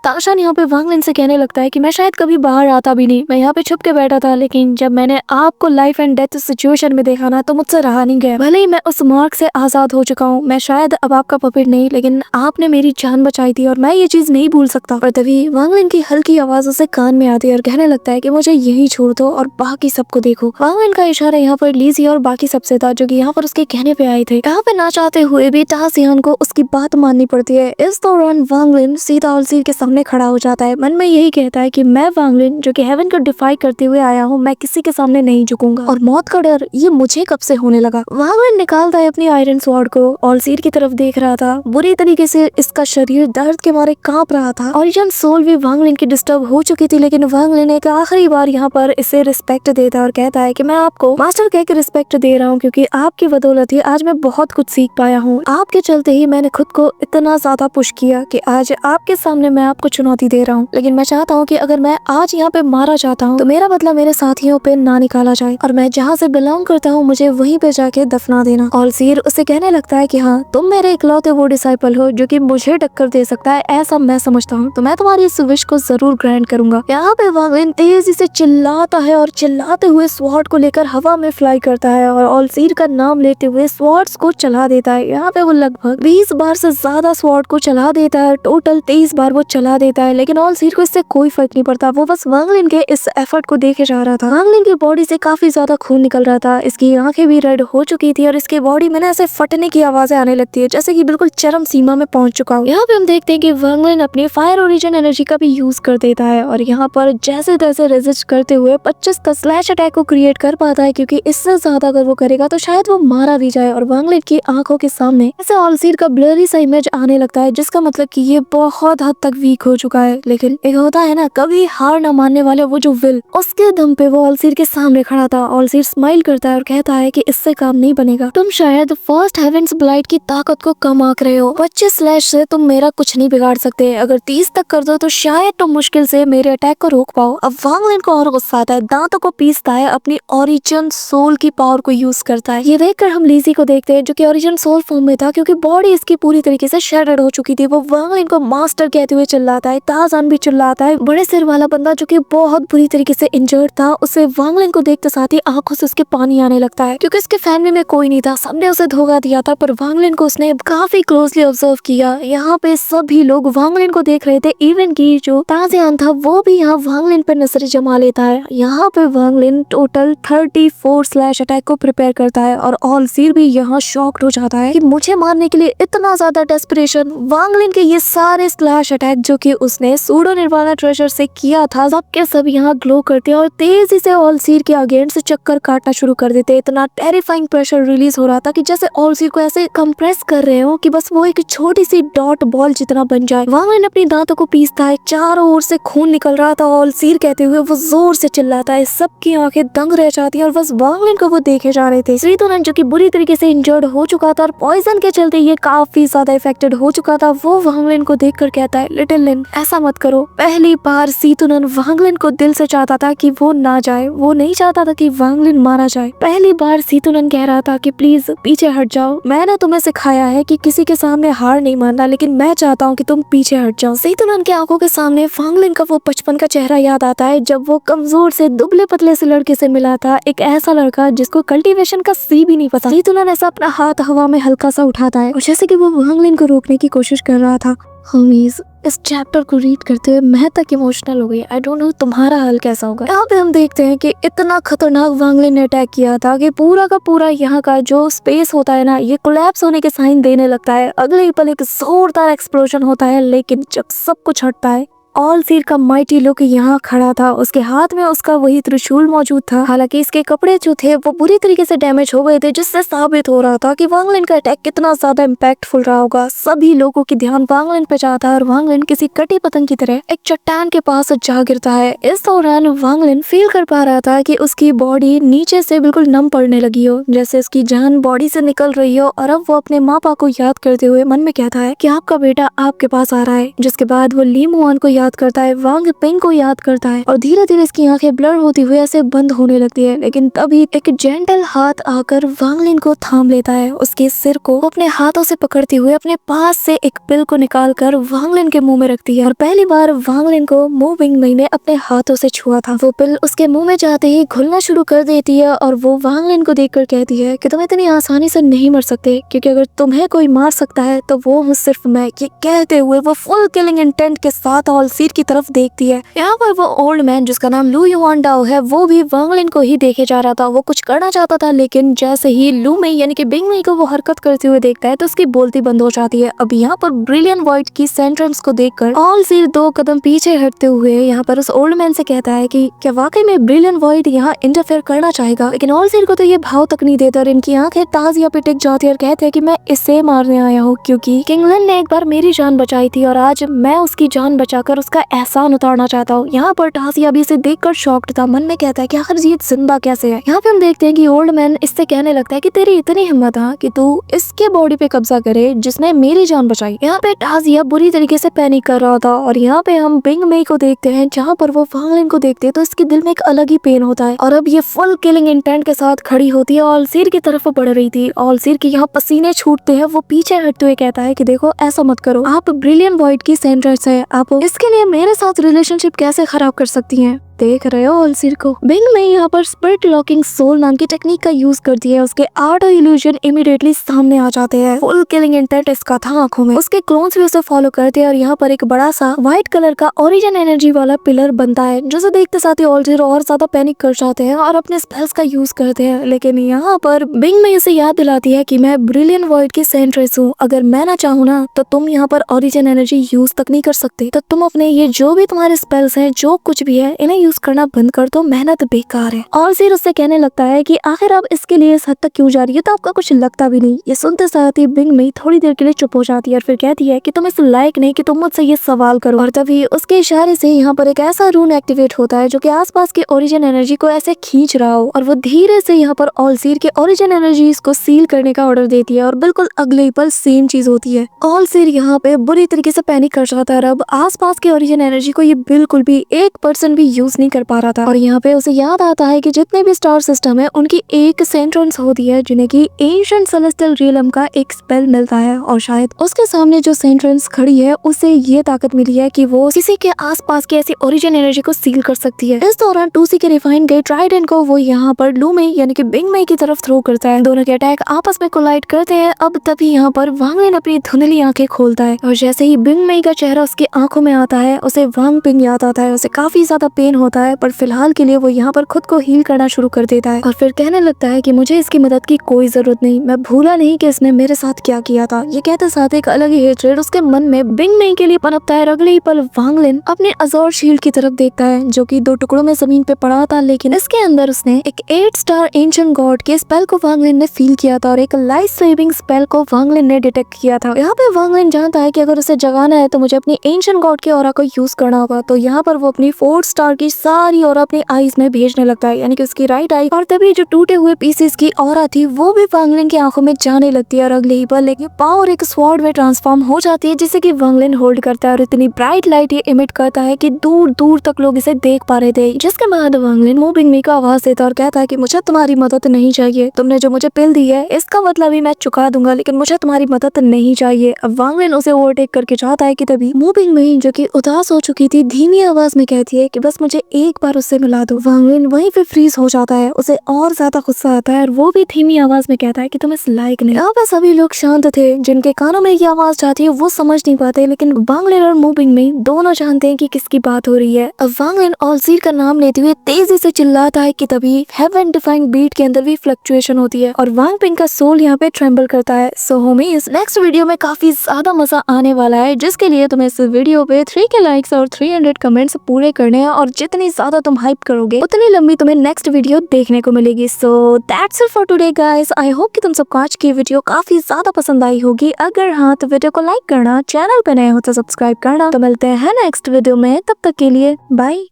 ताशान यहाँ पे वांगलिन से कहने लगता है कि मैं शायद कभी बाहर आता भी नहीं, मैं यहाँ पे छुप के बैठा था, लेकिन जब मैंने आपको लाइफ एंड डेथ सिचुएशन में देखा ना तो मुझसे रहा नहीं गया। भले ही मैं उस मार्ग से आजाद हो चुका हूँ, मैं शायद अब आपका पपेट नहीं, लेकिन आपने मेरी जान बचाई थी और मैं ये चीज नहीं भूल सकता। और तभी वांगलिन की हल्की आवाज उसे कान में आती है और कहने लगता है कि मुझे यही छोड़ दो और बाकी सबको देखो। वांगलिन का इशारा यहाँ पर लीजी और बाकी सबसे था, जो कि यहाँ पर उसके कहने पे आए थे। यहाँ पे ना चाहते हुए भी तासियान को उसकी बात माननी पड़ती है। इस दौरान वांगलिन सीधा ऑलसीर के सामने खड़ा हो जाता है, मन में यही कहता है कि मैं वांगलिन जो कि हेवन को डिफाई करते हुए आया हूँ, मैं किसी के सामने नहीं झुकूंगा और मौत का डर ये मुझे कब से होने लगा। वांगलिन निकालता है अपनी आयरन स्वॉर्ड को, ऑलसीर की तरफ देख रहा था। बुरी तरीके से इसका शरीर दर्द के मारे कांप रहा था। ओरिजिन सोल भी वांगलिन की डिस्टर्ब हो चुकी थी, लेकिन वांगलिन एक आखिरी बार यहाँ पर इसे रिस्पेक्ट देता है और कहता है कि मैं आपको मास्टर कह के रिस्पेक्ट दे रहा हूँ, क्योंकि आपकी बदौलत ही आज मैं बहुत कुछ सीख पाया हूँ। आपके चलते ही मैंने खुद को इतना ज्यादा पुश किया कि आज आपके सामने मैं आपको चुनौती दे रहा हूँ। लेकिन मैं चाहता हूँ कि अगर मैं आज यहाँ पे मारा जाता हूँ तो मेरा बदला मेरे साथियों पे ना निकाला जाए और मैं जहाँ से बिलोंग करता हूँ मुझे वहीं पे जाके दफना देना। ऑलसीर उसे कहने लगता है कि हाँ, तुम मेरे इकलौते वो डिसाइपल हो जो कि मुझे टक्कर दे सकता है, ऐसा मैं समझता हूँ, तो मैं तुम्हारी इस विश को जरूर ग्रांट करूंगा। यहाँ पे वांगलिन तेजी से चिल्लाता है और चिल्लाते हुए स्वॉर्ड को लेकर हवा में फ्लाई करता है और ऑलसीर का नाम लेते हुए स्वॉर्ड्स को चला देता है। यहाँ पे वो लगभग 20 बार से ज्यादा स्वॉर्ड को चला देता है, टोटल 23 बार वो चला देता है, लेकिन ऑलसीर को इससे कोई फर्क नहीं पड़ता। वो बस वांगलिन के इस एफर्ट को देखे जा रहा था। वांगलिन की बॉडी से काफी ज्यादा खून निकल रहा था, इसकी आंखें भी रेड हो चुकी थी और इसके बॉडी में ना ऐसे फटने की आवाजें आने लगती है, जैसे कि बिल्कुल चरम सीमा में पहुंच चुका हूँ। यहाँ पे हम देखते हैं कि वांगलिन अपनी फायर ओरिजिन एनर्जी का भी यूज कर देता है और यहाँ पर जैसे तैसे रेजिस्ट करते हुए 25 का स्लैश अटैक को क्रिएट कर पाता है, क्योंकि इससे ज्यादा अगर वो करेगा तो शायद वो मारा भी जाए। और वांगलिन की आंखों के सामने ऐसे ऑलसीर का ब्लरी सा इमेज आने लगता है, जिसका मतलब कि ये बहुत हद तक वीक हो चुका है। लेकिन एक होता है ना, कभी हार ना मानने वाले वो जो विल, उसके दम पे वो ऑलसीर के सामने खड़ा था। ऑलसीर स्माइल करता है और कहता है कि इससे काम नहीं बनेगा, तुम शायद फर्स्ट हेवेंस ब्लाइट की ताकत को कम आंक रहे हो। 25 स्लैश से तुम मेरा कुछ नहीं बिगाड़ सकते, अगर 30 तक कर दो तो शायद तुम मुश्किल से मेरे अटैक को रोक पाओ। अब वांगलिन को और गुस्सा आता है, दांतों को पीसता है, अपनी ओरिजिन सोल की पावर को यूज करता है। ये देखकर हम लीजी को देखते हैं, जो कि ओरिजिन सोल फॉर्म में था, क्योंकि बॉडी इसकी पूरी तरीके से शेडर्ड हो चुकी थी। वो वांगलिन को मास्टर कहते हुए चिल्लाता है, ताजान भी चिल्लाता है। बड़े सिर वाला बंदा जो कि बहुत बुरी तरीके से इंजर्ड था, उसे वांग लिन को देखते साथ ही आंखों से उसके पानी आने लगता है, क्योंकि उसके फैमिली में कोई नहीं था, सबने उसे धोखा दिया था। पर वांग लिन को उसने काफी क्लोजली ऑब्जर्व किया। यहाँ पे सभी लोग वांग लिन को देख रहे थे, इवन की जो ताजियान था वो भी यहाँ वांग लिन पर नजर जमा लेता है। यहाँ पे वांग लिन टोटल 34 स्लैश अटैक को प्रिपेयर करता है और ऑल सीर भी यहाँ शॉक्ड हो जाता है कि मुझे मारने के लिए इतना ज्यादा डेस्परेशन। वांग लिन के ये सारे स्लैश अटैक जो कि उसने सूडो निर्वाणा ट्रेजर से किया था, सब के सब यहाँ ग्लो करते हैं और तेजी से ऑल सीर के अगेंस्ट चक्कर काटना शुरू कर देते। इतना टेरिफाइंग प्रेशर रिलीज हो रहा था कि जैसे ऑल सीर को ऐसे कंप्रेस कर रहे हो कि बस वो एक छोटी सी डॉट बॉल जितना बन जाए। वांग लिन अपनी दांतों को पीसता है, चारों ओर से खून निकल रहा था। ऑल सीर कहते हुए वो जोर से चिल्लाता है, सबकी आंखें दंग रह जाती है और बस वांग लिन को वो देखे जा रहे थे। सीतोनन जो कि बुरी तरीके से इंजर्ड हो चुका था और पॉइजन के चलते ये काफी ज्यादा इफेक्टेड हो चुका था, वो वांग लिन को देखकर कहता है, लिटिल लिन ऐसा मत करो। पहली बार सीतोनन वांग लिन को दिल से चाहता था कि वो ना जाए, वो नहीं चाहता था कि वांग लिन मारा जाए। पहली बार सीतोनन कह रहा था कि प्लीज पीछे हट जाओ, मैंने तुम्हें सिखाया है कि किसी के सामने हार नहीं मानना, लेकिन मैं चाहता हूँ कि तुम पीछे हट जाओ। सीतोनन के आंखों के सामने वांग लिन का वो बचपन का चेहरा याद आता है, जब वो कमजोर से दुबले पतले से लड़के से मिला था, एक ऐसा लड़का जिसको कल्टीवेशन का सी भी नहीं पता। सीतोनन ऐसा अपना हाथ हवा में हल्का सा उठाता है और जैसे कि वो वांग लिन को रोकने की कोशिश कर रहा था। होमीज, इस चैप्टर को रीड करते हुए मैं तक इमोशनल हो गई। आई डोंट नो तुम्हारा हाल कैसा होगा। यहाँ पे हम देखते हैं कि इतना खतरनाक वांग लिन ने अटैक किया था कि पूरा का पूरा यहाँ का जो स्पेस होता है ना, ये कोलैप्स होने के साइन देने लगता है। अगले ही पल एक जोरदार एक्सप्लोजन होता है, लेकिन जब सब कुछ हटता है, ऑल सीर का माइटी लुक यहाँ खड़ा था, उसके हाथ में उसका वही त्रिशूल मौजूद था। हालांकि इसके कपड़े जो थे वो बुरी तरीके से डैमेज हो गए थे, जिससे साबित हो रहा था कि वांग लिन का अटैक कितना ज्यादा इम्पैक्टफुल रहा होगा। सभी लोगों की ध्यान वांग लिन पे जाता है और वांग लिन किसी कटी पतंग की तरह एक चट्टान के पास जा गिरता है। इस दौरान वांग लिन फील कर पा रहा था कि उसकी बॉडी नीचे से बिल्कुल नम पड़ने लगी हो, जैसे उसकी जान बॉडी से निकल रही हो। और अब वो अपने माँ बाप को याद करते हुए मन में कहता है कि आपका बेटा आपके पास आ रहा है। जिसके बाद वो ली मुआन को याद करता है, वांग पिंग को याद करता है और धीरे धीरे इसकी आंखें ब्लर होती हुई ऐसे बंद होने लगती है। लेकिन तभी एक जेंटल हाथ आकर वांग लिन को थाम लेता है, उसके सिर को अपने हाथों से पकड़ते हुए अपने पास से एक पिल को निकालकर वांग लिन के मुंह में रखती है। और पहली बार वांग लिन को मुंह बिंग मई ने अपने हाथों से छुआ था। वो पिल उसके मुंह में जाते ही घुलना शुरू कर देती है और वो वांग लिन को देखकर कहती है कि तुम इतनी आसानी से नहीं मर सकते, क्योंकि अगर तुम्हें कोई मार सकता है तो वो हूँ सिर्फ मैं। ये कहते हुए वो फुल किलिंग इंटेंट के साथ ऑल सीर की तरफ देखती है। यहाँ पर वो ओल्ड मैन जिसका नाम लू युआन डाओ है, वो भी वांग लिन को ही देखे जा रहा था। वो कुछ करना चाहता था, लेकिन जैसे ही लू मई यानी कि बिंग मई को वो हरकत करते हुए देखता है तो उसकी बोलती बंद हो जाती है। अब यहाँ पर ब्रिलियंट वॉइड की सेंटेंस को देखकर ऑल सीर 2 कदम पीछे हटते हुए यहाँ पर उस ओल्ड मैन से कहता है कि क्या वाकई में ब्रिलियंट वॉइड यहाँ इंटरफेयर करना चाहेगा। लेकिन ऑल सीर को तो ये भाव तक नहीं देता और इनकी आंखें ताजिया पे टिक जाती है और कहते हैं कि मैं इसे मारने आया हूँ, क्योंकि किंग लिन ने एक बार मेरी जान बचाई थी और आज मैं उसकी जान बचाकर उसका एहसान उतारना चाहता हूँ। यहाँ पर ताजिया भी इसे देखकर शॉक्ड था, मन में कहता है कि आखिर ये जिंदा कैसे है। यहाँ पे हम देखते हैं कि ओल्ड मैन इससे कहने लगता है कि तेरी इतनी हिम्मत है कि तू इसके बॉडी पे कब्जा करे जिसने मेरी जान बचाई। यहाँ पे ताजिया बुरी तरीके से पैनिक कर रहा था और यहाँ पे हम बिंग मई को देखते हैं, जहाँ पर वो वांग लिन को देखते हैं तो इसके दिल में एक अलग ही पेन होता है। और अब ये फुल किलिंग इंटेंट के साथ खड़ी होती है, ऑल सीर की तरफ बढ़ रही थी। ऑल सीर के यहाँ पसीने छूटते हैं, वो पीछे हटते हुए कहता है कि देखो ऐसा मत करो, आप ब्रिलियंट वॉइड की सेंट्रेस है, आप इसके लिए मेरे साथ रिलेशनशिप कैसे खराब कर सकती हैं। देख रहे हो ऑल सीर को। बिंग मई यहाँ पर स्पिरिट लॉकिंग सोल नाम की टेक्निक का यूज करती है, उसके आर्ट और इल्यूजन इमीडिएटली सामने आ जाते हैं। फुल किलिंग इंटेंट इसका था आंखों में। उसके क्लोन्स भी उसे फॉलो करते हैं और यहाँ पर एक बड़ा सा व्हाइट कलर का ओरिजिन एनर्जी वाला पिलर बनता है, जिसे देखते साथ ही ऑल सीर और ज्यादा पैनिक कर जाते हैं और अपने स्पेल्स का यूज करते हैं। लेकिन यहाँ पर बिंग मई उसे याद दिलाती है कि मैं ब्रिलियंट वॉइड की सेंट्रेस हूँ, अगर मैं ना चाहूँ ना तो तुम यहाँ पर ओरिजिन एनर्जी यूज तक नहीं कर सकते, तो तुम अपने ये जो भी तुम्हारे स्पेल्स हैं, जो कुछ भी है, इन्हें यूज करना बंद कर दो, मेहनत बेकार है। और सीर उससे कहने लगता है कि आखिर आप इसके लिए इस हद तक क्यों जा रही है, तो आपका कुछ लगता भी नहीं। ये सुनते साथ ही बिंग मई थोड़ी देर के लिए चुप हो जाती है और फिर कहती है कि तुम इस लायक नहीं कि तुम मुझसे ये सवाल करो। और तभी उसके इशारे से यहाँ पर एक ऐसा रून एक्टिवेट होता है जो कि आसपास के ओरिजिन एनर्जी को ऐसे खींच रहा हो, और वो धीरे से यहाँ पर ऑल सीर के ओरिजिन एनर्जीज को सील करने का ऑर्डर देती है। और बिल्कुल अगले ही पल सेम चीज होती है। ऑल सीर यहाँ पे बुरी तरीके से पैनिक कर जाता है। अब आसपास के ओरिजिन एनर्जी को ये बिल्कुल भी 1% भी यूज यूज नहीं कर पा रहा था। और यहाँ पे उसे याद आता है कि जितने भी स्टार सिस्टम है उनकी एक सेंट्रेंस होती है जिन्हें की एंशिएंट सेलेस्टियल रियलम का एक स्पेल मिलता है, और शायद उसके सामने जो सेंट्रेंस खड़ी है उसे ये ताकत मिली है कि वो किसी के आसपास की ऐसी ओरिजिन एनर्जी को सील कर सकती है। इस दौरान 2C के रिफाइन गए ट्राइडेंट को वो यहाँ पर लू मेई यानी कि बिंग मेई की तरफ थ्रो करता है। दोनों के अटैक आपस में कोलाइड करते हैं। अब तभी यहाँ पर वांग लिन अपनी धुंधली आंखें खोलता है और जैसे ही बिंग मेई का चेहरा उसकी आंखों में आता है उसे वांग पिंग याद आता है। उसे काफी ज्यादा पेन होता है पर फिलहाल के लिए वो यहाँ पर खुद को हील करना शुरू कर देता है और फिर कहने लगता है कि मुझे इसकी मदद की कोई जरूरत नहीं, मैं भूला नहीं कि इसने मेरे साथ क्या किया था। ये कहते साथ एक अलग ही हेट्रेड उसके मन में बिंग मेई के लिए पनपता है। अगले ही पल वांग लिन अपने अजोर शील्ड की तरफ देखता है जो कि 2 टुकड़ों में जमीन पे पड़ा था, लेकिन इसके अंदर उसने एक 8 स्टार एंशिएंट गॉड के स्पेल को वांग लिन ने फील किया था और एक लाइफ सेविंग स्पेल को वांग लिन ने डिटेक्ट किया था। यहाँ पे वांग लिन जानता है कि अगर उसे जगाना है तो मुझे अपनी एंशिएंट गॉड के ऑरा को यूज करना होगा। तो यहाँ पर वो अपनी 4 स्टार की सारी ऑरा अपनी आईज में भेजने लगता है, यानी कि उसकी राइट आई, और तभी जो टूटे हुए पीसेस की ऑरा थी वो भी वांग लिन की आंखों में जाने लगती है और अगले ही पल एक पावर एक स्वॉर्ड में ट्रांसफॉर्म हो जाती है जिसे कि वांग लिन होल्ड करता है और इतनी ब्राइट लाइट ये इमिट करता है कि दूर दूर तक लोग इसे देख पा रहे थे। जिसके बाद वांग लिन मूविंग मी का आवाज देता और कहता है कि मुझे तुम्हारी मदद नहीं चाहिए, तुमने जो मुझे पिल दी है इसका मतलब ही मैं चुका दूंगा, लेकिन मुझे तुम्हारी मदद नहीं चाहिए। अब वांग लिन उसे ओवरटेक करके चाहता है कि तभी मूविंग मी जो कि उदास हो चुकी थी धीमी आवाज में कहती है कि बस मुझे एक बार उससे मिला दो। वांग लिन वहीं पे फ्रीज हो जाता है, उसे और ज्यादा गुस्सा आता है और वो भी धीमी आवाज में कहता है कि तुम इस लायक नहीं। यहाँ पे सभी लोग शांत थे, जिनके कानों में ये आवाज जाती है वो समझ नहीं पाते, लेकिन वांग लिन और मूविंग मी दोनों जानते हैं कि किसकी बात हो रही है। अब वांग लिन ऑलजीर का नाम लेते हुए तेजी से चिल्लाता है कि तभी हेवन डिफाइंग बीट के अंदर भी फ्लक्चुएशन होती है और वांग पिंग का सोल यहाँ पे ट्रेम्बल करता है। सो होमीज नेक्स्ट वीडियो में काफी ज्यादा मजा आने वाला है, जिसके लिए तुम्हें इस वीडियो पे 3 के लाइक्स और 300 कमेंट्स पूरे करने हैं और जितनी ज्यादा तुम हाइप करोगे उतनी लंबी तुम्हें नेक्स्ट वीडियो देखने को मिलेगी। So that's it for today guys. I hope कि तुम सबको आज की वीडियो काफी ज्यादा पसंद आई होगी। अगर हाँ तो वीडियो को लाइक करना, चैनल पे नए हो तो सब्सक्राइब करना। तो मिलते हैं नेक्स्ट वीडियो में, तब तक के लिए बाय।